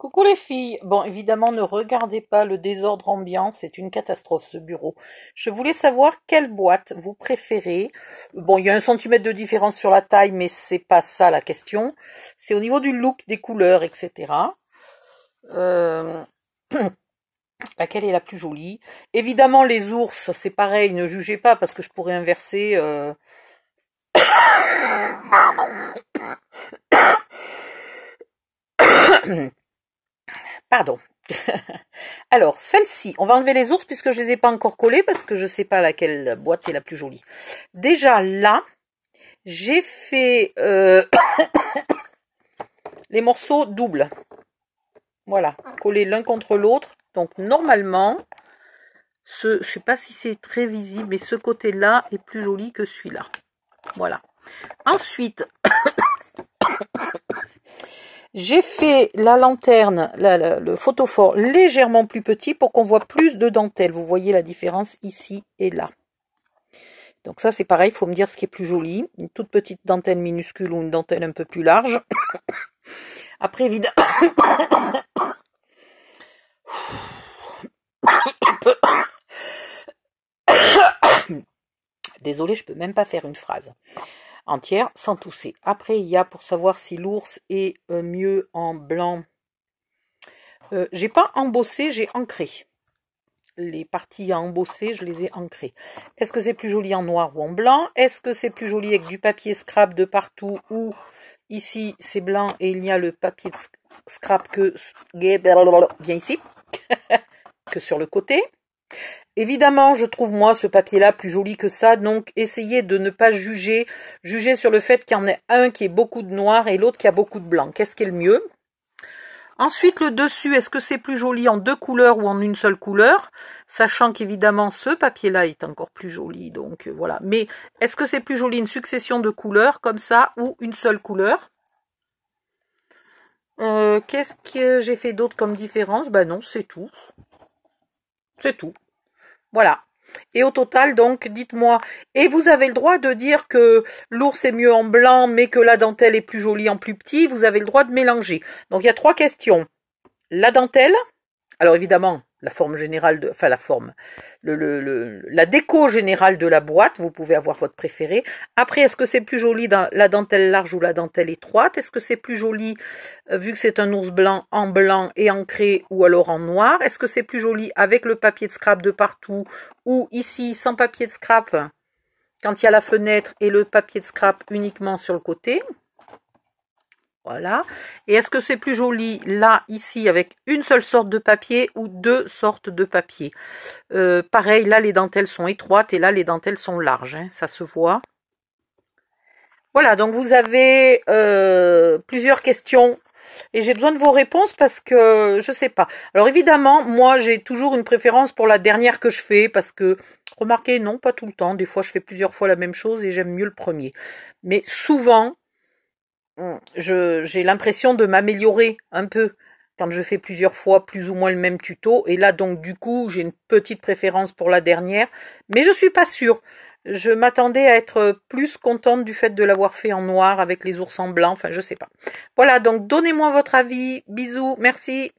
Coucou les filles. Bon, évidemment, ne regardez pas le désordre ambiant, c'est une catastrophe ce bureau. Je voulais savoir quelle boîte vous préférez. Bon, il y a 1 centimètre de différence sur la taille, mais c'est pas ça la question. C'est au niveau du look, des couleurs, etc. Euh, Laquelle est la plus jolie? Évidemment, les ours, c'est pareil, ne jugez pas parce que je pourrais inverser. Pardon. Alors, celle-ci, on va enlever les ours puisque je les ai pas encore collés parce que je sais pas laquelle boîte est la plus jolie. Déjà là, j'ai fait les morceaux doubles. Voilà, collés l'un contre l'autre. Donc normalement, je sais pas si c'est très visible, mais ce côté-là est plus joli que celui-là. Voilà. Ensuite, j'ai fait la lanterne, le photophore légèrement plus petit pour qu'on voit plus de dentelle. Vous voyez la différence ici et là. Donc ça c'est pareil, il faut me dire ce qui est plus joli. Une toute petite dentelle minuscule ou une dentelle un peu plus large. Après évidemment... Désolée, je peux même pas faire une phrase entière sans tousser. Après il y a pour savoir si l'ours est mieux en blanc. J'ai pas embossé, j'ai ancré. Les parties à embosser, je les ai ancrées. Est-ce que c'est plus joli en noir ou en blanc? Est-ce que c'est plus joli avec du papier scrap de partout ou ici c'est blanc et il y a le papier de scrap que bien ici que sur le côté? Évidemment, je trouve moi ce papier-là plus joli que ça, donc essayez de ne pas juger sur le fait qu'il y en ait un qui ait beaucoup de noir et l'autre qui a beaucoup de blanc. Qu'est-ce qui est le mieux? Ensuite, le dessus, est-ce que c'est plus joli en deux couleurs ou en une seule couleur? Sachant qu'évidemment, ce papier-là est encore plus joli, donc voilà. Mais est-ce que c'est plus joli une succession de couleurs comme ça ou une seule couleur? Qu'est-ce que j'ai fait d'autre comme différence? Ben non, c'est tout. C'est tout. Voilà. Et au total, donc, dites-moi, et vous avez le droit de dire que l'ours est mieux en blanc, mais que la dentelle est plus jolie en plus petit, vous avez le droit de mélanger. Donc, il y a 3 questions. La dentelle, alors évidemment, la forme générale, enfin la forme, la déco générale de la boîte, vous pouvez avoir votre préféré. Après, est-ce que c'est plus joli dans la dentelle large ou la dentelle étroite? Est-ce que c'est plus joli, vu que c'est un ours blanc, en blanc et ancré, ou alors en noir? Est-ce que c'est plus joli avec le papier de scrap de partout, ou ici, sans papier de scrap, quand il y a la fenêtre et le papier de scrap uniquement sur le côté? Voilà. Et est-ce que c'est plus joli là, ici, avec une seule sorte de papier ou 2 sortes de papier? Pareil, là, les dentelles sont étroites et là, les dentelles sont larges. Hein, ça se voit. Voilà, donc vous avez plusieurs questions et j'ai besoin de vos réponses parce que je sais pas. Alors évidemment, moi, j'ai toujours une préférence pour la dernière que je fais parce que, remarquez, non, pas tout le temps. Des fois, je fais plusieurs fois la même chose et j'aime mieux le premier. Mais souvent... j'ai l'impression de m'améliorer un peu quand je fais plusieurs fois plus ou moins le même tuto. Et là, donc, du coup, j'ai une petite préférence pour la dernière. Mais je suis pas sûre. Je m'attendais à être plus contente du fait de l'avoir fait en noir avec les ours en blanc. Enfin, je sais pas. Voilà, donc donnez-moi votre avis. Bisous, merci.